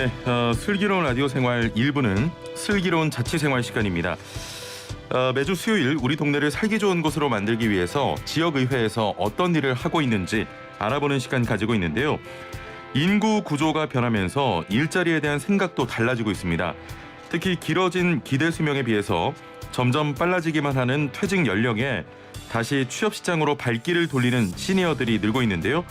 네, 슬기로운 라디오 생활 1부는 슬기로운 자취생활 시간입니다. 매주 수요일 우리 동네를 살기 좋은 곳으로 만들기 위해서 지역의회에서 어떤 일을 하고 있는지 알아보는 시간 가지고 있는데요. 인구 구조가 변하면서 일자리에 대한 생각도 달라지고 있습니다. 특히 길어진 기대 수명에 비해서 점점 빨라지기만 하는 퇴직 연령에 다시 취업 시장으로 발길을 돌리는 시니어들이 늘고 있는데요.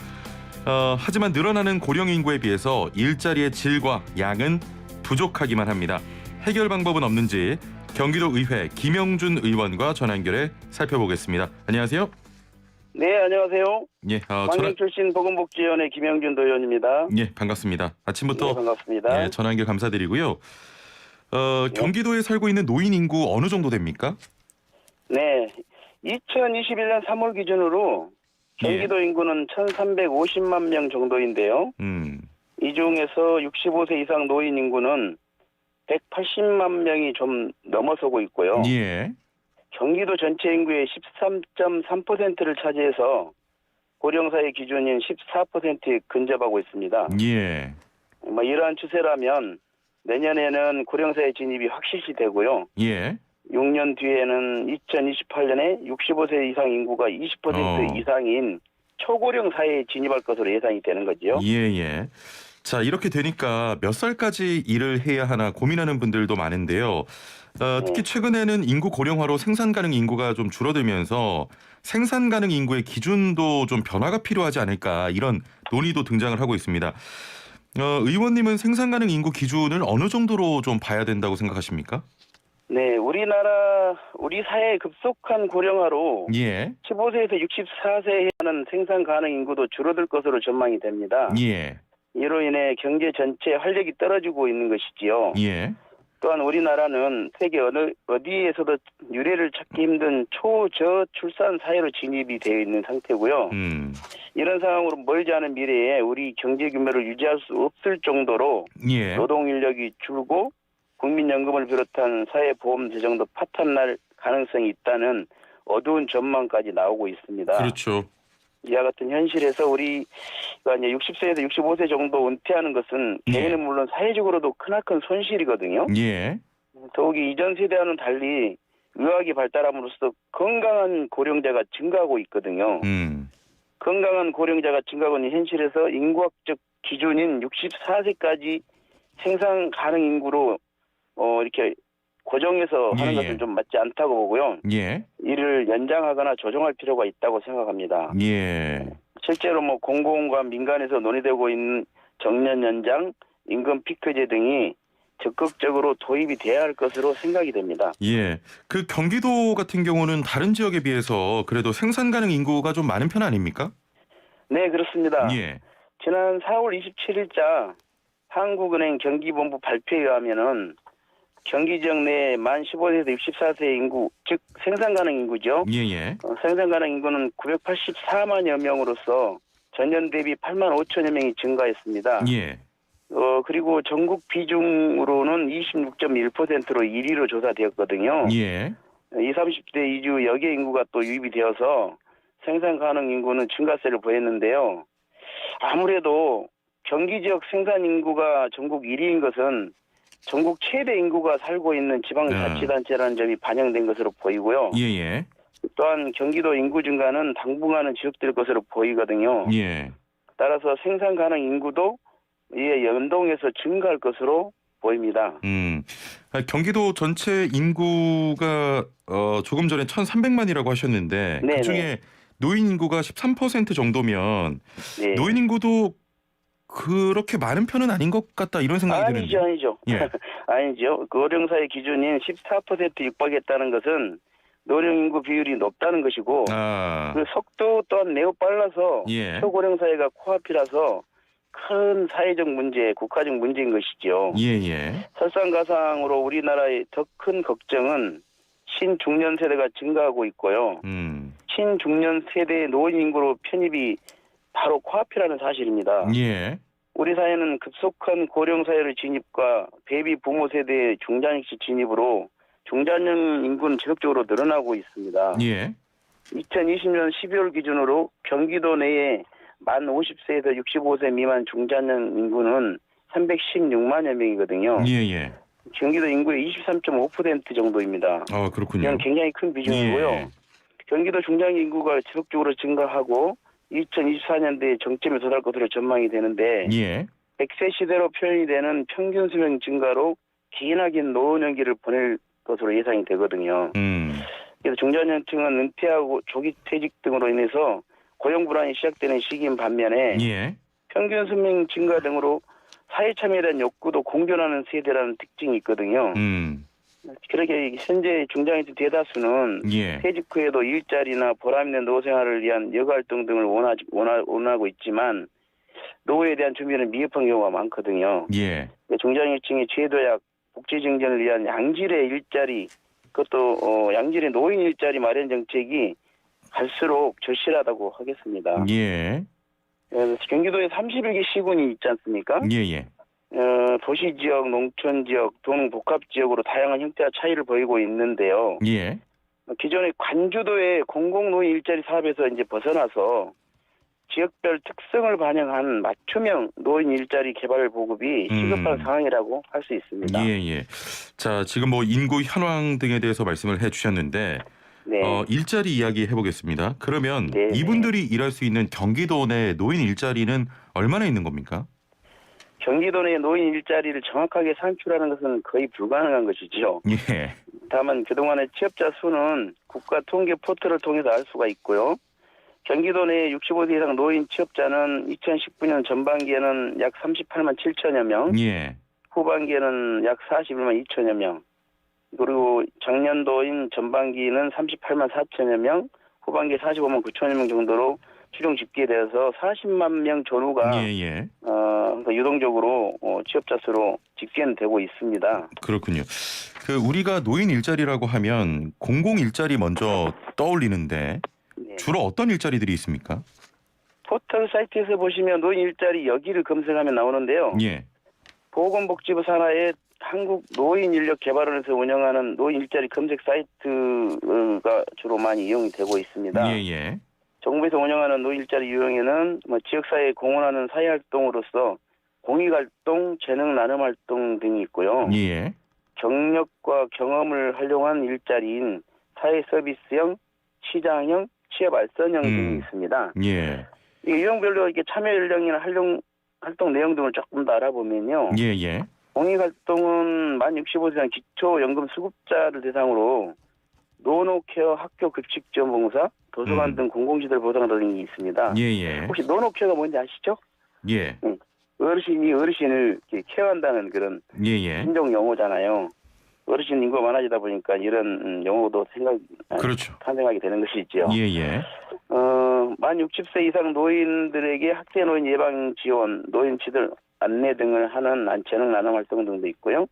하지만 늘어나는 고령 인구에 비해서 일자리의 질과 양은 부족하기만 합니다. 해결 방법은 없는지 경기도 의회 김영준 의원과 전화 연결해 살펴보겠습니다. 안녕하세요. 네, 안녕하세요. 예, 광명 출신 보건복지위원회 김영준 의원입니다. 예, 반갑습니다. 아침부터 네, 반갑습니다. 예, 전화 연결 감사드리고요. 경기도에 살고 있는 노인 인구 어느 정도 됩니까? 네, 2021년 3월 기준으로 경기도 인구는 1,350만 명 정도인데요. 이 중에서 65세 이상 노인 인구는 180만 명이 좀 넘어서고 있고요. 예. 경기도 전체 인구의 13.3%를 차지해서 고령사회 기준인 14%에 근접하고 있습니다. 예. 이러한 추세라면 내년에는 고령사회 진입이 확실시 되고요. 예. 6년 뒤에는 2028년에 65세 이상 인구가 20% 이상인 초고령 사회에 진입할 것으로 예상이 되는 거죠. 예. 자, 이렇게 되니까 몇 살까지 일을 해야 하나 고민하는 분들도 많은데요. 특히 최근에는 인구 고령화로 생산 가능 인구가 좀 줄어들면서 생산 가능 인구의 기준도 좀 변화가 필요하지 않을까 이런 논의도 등장을 하고 있습니다. 의원님은 생산 가능 인구 기준을 어느 정도로 좀 봐야 된다고 생각하십니까? 네, 우리 사회의 급속한 고령화로 예. 15세에서 64세에 하는 생산 가능 인구도 줄어들 것으로 전망이 됩니다. 예. 이로 인해 경제 전체의 활력이 떨어지고 있는 것이지요. 예. 또한 우리나라는 세계 어디에서도 유례를 찾기 힘든 초저출산 사회로 진입이 되어 있는 상태고요. 이런 상황으로 멀지 않은 미래에 우리 경제 규모를 유지할 수 없을 정도로 예. 노동 인력이 줄고 국민연금을 비롯한 사회보험 재정도 파탄날 가능성이 있다는 어두운 전망까지 나오고 있습니다. 그렇죠. 이와 같은 현실에서 우리가 이제 60세에서 65세 정도 은퇴하는 것은 개인은 물론 사회적으로도 크나큰 손실이거든요. 예. 더욱이 이전 세대와는 달리 의학이 발달함으로써 건강한 고령자가 증가하고 있거든요. 건강한 고령자가 증가하고 있는 현실에서 인구학적 기준인 64세까지 생산 가능 인구로 이렇게 고정해서 하는 것은 좀 맞지 않다고 보고요. 예. 이를 연장하거나 조정할 필요가 있다고 생각합니다. 예. 실제로 공공과 민간에서 논의되고 있는 정년 연장, 임금 피크제 등이 적극적으로 도입이 돼야 할 것으로 생각이 됩니다. 예. 그 경기도 같은 경우는 다른 지역에 비해서 그래도 생산 가능 인구가 좀 많은 편 아닙니까? 네, 그렇습니다. 예. 지난 4월 27일자 한국은행 경기본부 발표에 의하면은 경기 지역 내 만 15세에서 64세 인구, 즉 생산 가능 인구죠. 예. 생산 가능 인구는 984만여 명으로서 전년 대비 8만 5천여 명이 증가했습니다. 예. 그리고 전국 비중으로는 26.1%로 1위로 조사되었거든요. 예. 20, 30대 이주 여계 인구가 또 유입이 되어서 생산 가능 인구는 증가세를 보였는데요. 아무래도 경기 지역 생산 인구가 전국 1위인 것은 전국 최대 인구가 살고 있는 지방자치단체라는 점이 반영된 것으로 보이고요. 예. 또한 경기도 인구 증가는 당분간은 지속될 것으로 보이거든요. 예. 따라서 생산 가능 인구도 이에 연동해서 증가할 것으로 보입니다. 경기도 전체 인구가 조금 전에 1,300만이라고 하셨는데 네네. 그중에 노인 인구가 13% 정도면 네. 노인 인구도 그렇게 많은 편은 아닌 것 같다 이런 생각이 드는데. 아니죠. 예. 아니죠. 고령사회 기준인 14% 육박했다는 것은 노령 인구 비율이 높다는 것이고 그 속도 또한 매우 빨라서 초고령 사회가 코앞이라서 큰 사회적 문제, 국가적 문제인 것이죠. 예. 설상가상으로 우리나라의 더 큰 걱정은 신중년 세대가 증가하고 있고요. 신중년 세대의 노인 인구로 편입이 바로 코앞이라는 사실입니다. 예. 우리 사회는 급속한 고령 사회의 진입과 베이비 부모 세대의 중장년시 진입으로 중장년 인구는 지속적으로 늘어나고 있습니다. 예. 2020년 12월 기준으로 경기도 내에 만 50세에서 65세 미만 중장년 인구는 316만여 명이거든요. 예, 예. 경기도 인구의 23.5% 정도입니다. 아, 그렇군요. 이건 굉장히 큰 비중이고요. 예. 경기도 중장 인구가 지속적으로 증가하고 2024년도에 정점에 도달 것으로 전망이 되는데 예. 100세 시대로 표현이 되는 평균 수명 증가로 기나긴 노후 연기를 보낼 것으로 예상이 되거든요. 그래서 중장년층은 은퇴하고 조기 퇴직 등으로 인해서 고용 불안이 시작되는 시기인 반면에 예. 평균 수명 증가 등으로 사회 참여에 대한 욕구도 공존하는 세대라는 특징이 있거든요. 그렇게 현재 중장년층 대다수는 예. 퇴직 후에도 일자리나 보람있는 노후 생활을 위한 여가활동 등을 원하고 있지만 노후에 대한 준비는 미흡한 경우가 많거든요. 예. 중장년층의 제도약, 복지 증진을 위한 양질의 일자리, 그것도 양질의 노인 일자리 마련 정책이 갈수록 절실하다고 하겠습니다. 예. 그래서 경기도에 31개 시군이 있지 않습니까? 예, 예. 도시 지역, 농촌 지역, 동 복합 지역으로 다양한 형태와 차이를 보이고 있는데요. 예. 기존의 관주도의 공공노인 일자리 사업에서 이제 벗어나서 지역별 특성을 반영한 맞춤형 노인 일자리 개발 보급이 시급한 상황이라고 할 수 있습니다. 예, 예. 자, 지금 뭐 인구 현황 등에 대해서 말씀을 해주셨는데, 네. 일자리 이야기 해보겠습니다. 그러면 네, 이분들이 일할 수 있는 경기도 내 노인 일자리는 얼마나 있는 겁니까? 경기도 내 노인 일자리를 정확하게 산출하는 것은 거의 불가능한 것이죠. 예. 다만 그동안의 취업자 수는 국가 통계 포털을 통해서 알 수가 있고요. 경기도 내 65세 이상 노인 취업자는 2019년 전반기에는 약 38만 7천여 명, 예. 후반기에는 약 41만 2천여 명, 그리고 작년도인 전반기는 38만 4천여 명, 후반기에 45만 9천여 명 정도로 추정 집계되어서 40만 명 전후가 예. 그러니까 유동적으로 취업자 수로 집계는 되고 있습니다. 그렇군요. 그 우리가 노인 일자리라고 하면 공공 일자리 먼저 떠올리는데 네. 주로 어떤 일자리들이 있습니까? 포털 사이트에서 보시면 노인 일자리 여기를 검색하면 나오는데요. 예. 보건복지부 산하의 한국 노인인력개발원에서 운영하는 노인 일자리 검색 사이트가 주로 많이 이용이 되고 있습니다. 예. 정부에서 운영하는 노인 일자리 유형에는 지역사회에 공헌하는 사회활동으로서 공익활동, 재능 나눔 활동 등이 있고요. 예. 경력과 경험을 활용한 일자리인 사회서비스형, 시장형, 취업알선형 등이 있습니다. 예. 이 유형별로 이렇게 참여 연령이나 활동 내용 등을 조금 더 알아보면요. 예. 공익활동은 만 65세 이상 기초연금 수급자를 대상으로 노노케어 학교급식지원봉사, 도서관 등 공공시설 보상 등이 있습니다. 예. 혹시 노노케어가 뭔지 아시죠? 예. 어르신이 어르신을 이렇게 케어한다는 그런 예. 인종 용어잖아요. 어르신 인구가 많아지다 보니까 이런 용어도 그렇죠. 탄생하게 되는 것이죠. 예. 만 60세 이상 노인들에게 학대 노인 예방 지원, 노인치들 안내 등을 하는 재능 나눔 활동 등도 있고요.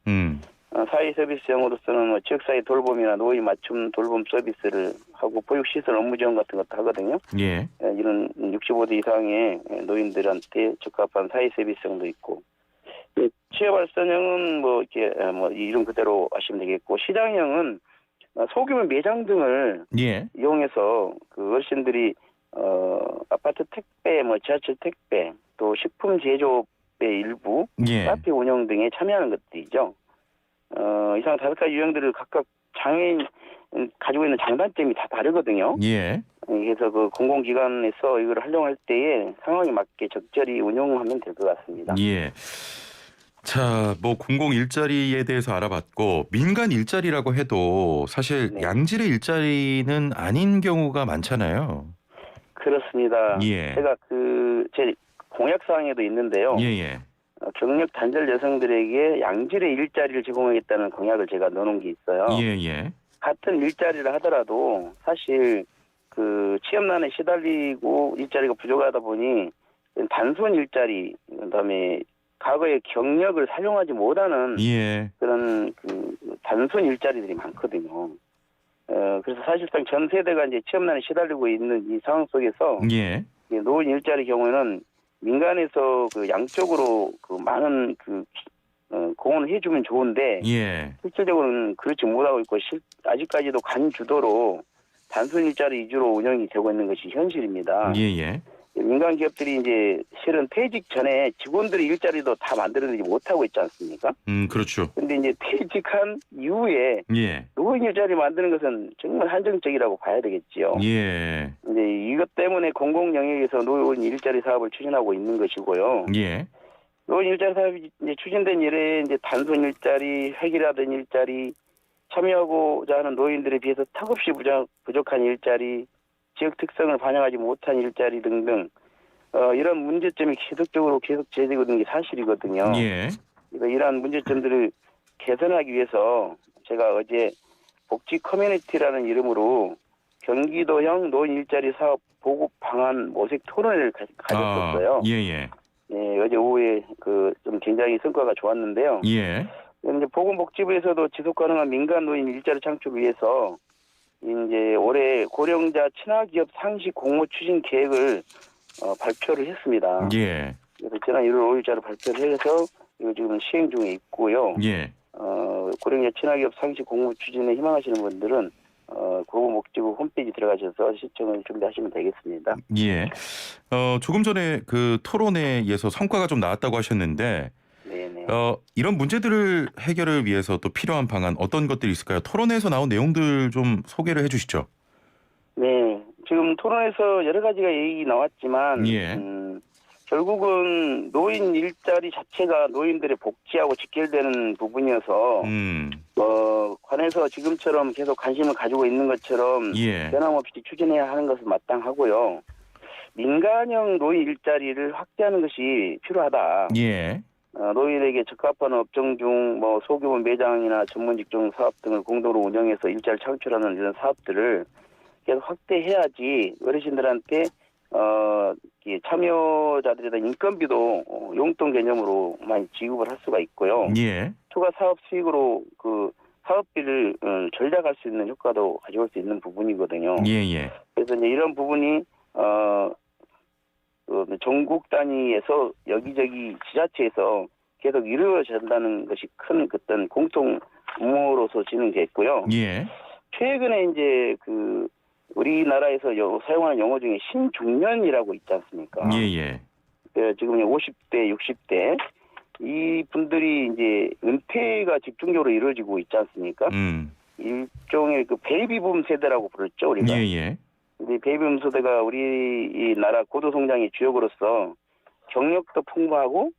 사회 서비스형으로서는 지역사회 돌봄이나 노인 맞춤 돌봄 서비스를 하고 보육시설 업무 지원 같은 것도 하거든요. 예. 이런 65세 이상의 노인들한테 적합한 사회 서비스형도 있고, 취업활성형은 이렇게 이름 그대로 하시면 되겠고, 시장형은 소규모 매장 등을 이용해서 그 어르신들이 아파트 택배, 지하철 택배, 또 식품 제조업의 일부, 카페 운영 등에 참여하는 것들이죠. 이상 5가지 유형들을 각각 장애인 가지고 있는 장단점이 다 다르거든요. 그래서 그 공공기관에서 이걸 활용할 때에 상황에 맞게 적절히 운용하면 될 것 같습니다. 예. 자, 공공 일자리에 대해서 알아봤고 민간 일자리라고 해도 사실 양질의 일자리는 아닌 경우가 많잖아요. 그렇습니다. 제가 제 공약사항에도 있는데요. 경력 단절 여성들에게 양질의 일자리를 제공하겠다는 공약을 제가 넣어놓은 게 있어요. 같은 일자리를 하더라도 사실 그 취업난에 시달리고 일자리가 부족하다 보니 단순 일자리, 그다음에 과거의 경력을 사용하지 못하는 그런 그 단순 일자리들이 많거든요. 그래서 사실상 전 세대가 이제 취업난에 시달리고 있는 이 상황 속에서 노인 일자리 경우에는 민간에서 그 양쪽으로 그 많은 공헌을 해주면 좋은데 실질적으로는 그렇지 못하고 있고 아직까지도 간 주도로 단순 일자리 위주로 운영이 되고 있는 것이 현실입니다. 민간 기업들이 이제 실은 퇴직 전에 직원들의 일자리도 다 만들어내지 못하고 있지 않습니까? 그렇죠. 근데 이제 퇴직한 이후에 예. 노인 일자리 만드는 것은 정말 한정적이라고 봐야 되겠지요. 예. 이제 이것 때문에 공공 영역에서 노인 일자리 사업을 추진하고 있는 것이고요. 예. 노인 일자리 사업이 이제 추진된 이래 이제 단순 일자리, 획일화된 일자리, 참여하고자 하는 노인들에 비해서 턱없이 부족한 일자리, 지역 특성을 반영하지 못한 일자리 등등 이런 문제점이 계속적으로 계속 제기되고 있는 게 사실이거든요. 예. 그래서 이러한 문제점들을 개선하기 위해서 제가 어제 복지 커뮤니티라는 이름으로 경기도형 노인 일자리 사업 보급 방안 모색 토론회를 가졌었어요. 예. 네, 어제 오후에 좀 굉장히 성과가 좋았는데요. 예. 이제 보건복지부에서도 지속 가능한 민간 노인 일자리 창출을 위해서 이제 올해 고령자 친화기업 상시 공모 추진 계획을 발표를 했습니다. 예. 그래서 지난 1월 5일자로 발표를 해서 이거 지금 시행 중에 있고요. 예. 고령자 친화기업 상시 공모 추진에 희망하시는 분들은 보건복지부 홈페이지 들어가셔서 시청을 준비하시면 되겠습니다. 예. 조금 전에 그 토론회에서 성과가 좀 나왔다고 하셨는데 네네. 이런 문제들을 해결을 위해서 또 필요한 방안 어떤 것들이 있을까요? 토론회에서 나온 내용들 좀 소개를 해 주시죠. 네. 지금 토론에서 여러 가지가 얘기 나왔지만 예. 결국은 노인 일자리 자체가 노인들의 복지하고 직결되는 부분이어서 관해서 지금처럼 계속 관심을 가지고 있는 것처럼 예. 변함없이 추진해야 하는 것은 마땅하고요. 민간형 노인 일자리를 확대하는 것이 필요하다. 예. 노인에게 적합한 업종 중 소규모 매장이나 전문 직종 사업 등을 공동으로 운영해서 일자리를 창출하는 이런 사업들을 계속 확대해야지 어르신들한테 참여자들에 대한 인건비도 용돈 개념으로 많이 지급을 할 수가 있고요. 예. 추가 사업 수익으로 그 사업비를 절약할 수 있는 효과도 가져올 수 있는 부분이거든요. 예. 그래서 이제 이런 부분이 전국 단위에서 여기저기 지자체에서 계속 이루어져야 한다는 것이 큰 어떤 공통 음모로서 진행됐고요. 예. 최근에 이제 우리나라에서 사용하는 용어 중에 신중년이라고 있지 않습니까? 예. 지금 50대, 60대 이 분들이 이제 은퇴가 집중적으로 이루어지고 있지 않습니까? 일종의 베이비붐 세대라고 부르죠, 우리가. 예. 근데 베이비붐 세대가 우리나라 고도 성장의 주역으로서 경력도 풍부하고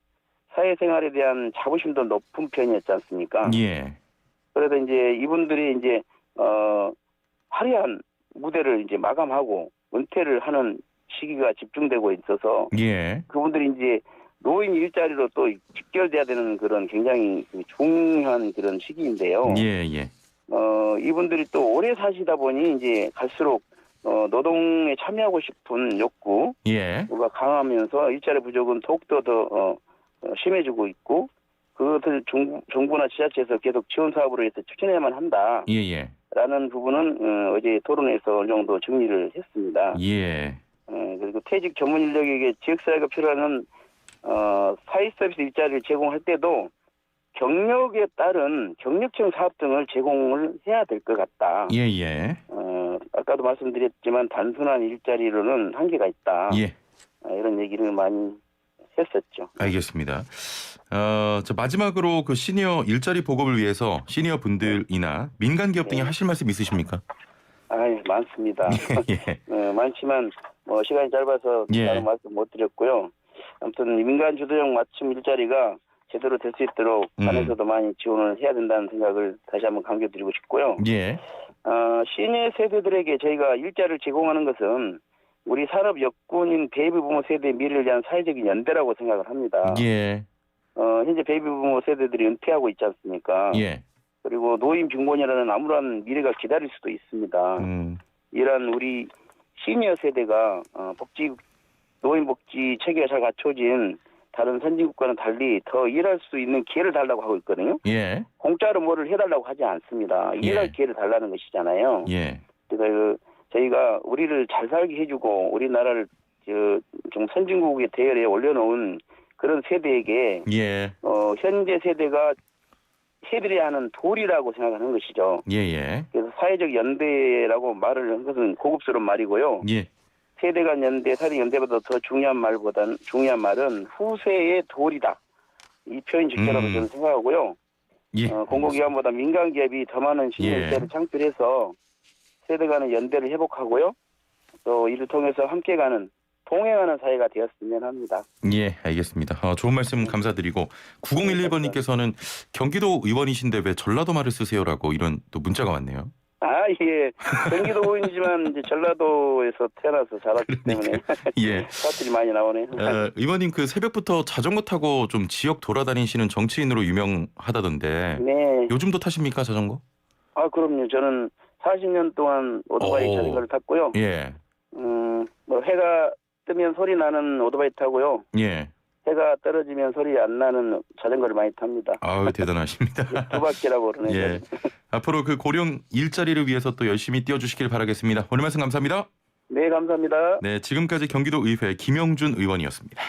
사회생활에 대한 자부심도 높은 편이었지 않습니까? 예. 그래서 이제 이분들이 이제 화려한 무대를 이제 마감하고 은퇴를 하는 시기가 집중되고 있어서 예. 그분들이 이제 노인 일자리로 또 직결돼야 되는 그런 굉장히 중요한 그런 시기인데요. 예. 이분들이 또 오래 사시다 보니 이제 갈수록 노동에 참여하고 싶은 욕구가 예. 강하면서 일자리 부족은 더욱더 더 심해지고 있고 그것을 정부나 지자체에서 계속 지원 사업으로 해서 추진해야만 한다. 예. 라는 부분은 어제 토론에서 어느 정도 정리를 했습니다. 예. 그리고 퇴직 전문 인력에게 지역사회가 필요한 사회 서비스 일자리를 제공할 때도 경력에 따른 경력형 사업 등을 제공을 해야 될 것 같다. 예. 아까도 말씀드렸지만 단순한 일자리로는 한계가 있다. 예. 이런 얘기를 많이 했었죠. 알겠습니다. 저 마지막으로 그 시니어 일자리 보급을 위해서 시니어 분들이나 민간 기업 등이 하실 말씀 있으십니까? 많습니다. 예. 많지만 시간이 짧아서 다른 말씀 못 드렸고요. 아무튼 민간 주도형 맞춤 일자리가 제대로 될 수 있도록 안에서도 많이 지원을 해야 된다는 생각을 다시 한번 강조드리고 싶고요. 예. 시니어 세대들에게 저희가 일자리를 제공하는 것은 우리 산업 여군인 베이비부모 세대의 미래를 위한 사회적인 연대라고 생각을 합니다. 예. 현재 베이비부모 세대들이 은퇴하고 있지 않습니까? 예. 그리고 노인 빈곤이라는 암울한 미래가 기다릴 수도 있습니다. 이런 우리 시니어 세대가 노인 복지 체계가 잘 갖춰진 다른 선진국과는 달리 더 일할 수 있는 기회를 달라고 하고 있거든요. 예. 공짜로 뭐를 해달라고 하지 않습니다. 일할 기회를 달라는 것이잖아요. 예. 그래서 저희가 우리를 잘 살게 해주고 우리나라를 좀 선진국의 대열에 올려놓은 그런 세대에게 예. 현재 세대가 해드려야 하는 도리라고 생각하는 것이죠. 예. 그래서 사회적 연대라고 말을 한 것은 고급스러운 말이고요. 예. 세대 간 연대, 사대 연대보다 더 중요한 말은 후세의 도리다. 이 표현 직결라고 저는 생각하고요. 예. 공공기관보다 민간기업이 더 많은 신일대를 창출해서 세대 간의 연대를 회복하고요. 또 이를 통해서 함께 가는 동행하는 사회가 되었으면 합니다. 예, 알겠습니다. 좋은 말씀 감사드리고 9011번님께서는 경기도 의원이신데 왜 전라도 말을 쓰세요라고 이런 또 문자가 왔네요. 예. 경기도 의원이지만 이제 전라도에서 태어나서 자랐기 때문에 예. 사투리 많이 나오네요. 의원님 그 새벽부터 자전거 타고 좀 지역 돌아다니시는 정치인으로 유명하다던데 네. 요즘도 타십니까 자전거? 그럼요. 저는 40년 동안 오토바이 자전거를 탔고요. 예. 뭐 해가 뜨면 소리 나는 오토바이 타고요. 예. 해가 떨어지면 소리 안 나는 자전거를 많이 탑니다. 아유 대단하십니다. 두 바퀴라고 그러네요. 예. 앞으로 그 고령 일자리를 위해서 또 열심히 뛰어주시길 바라겠습니다. 오늘 말씀 감사합니다. 네, 감사합니다. 네, 지금까지 경기도 의회 김영준 의원이었습니다.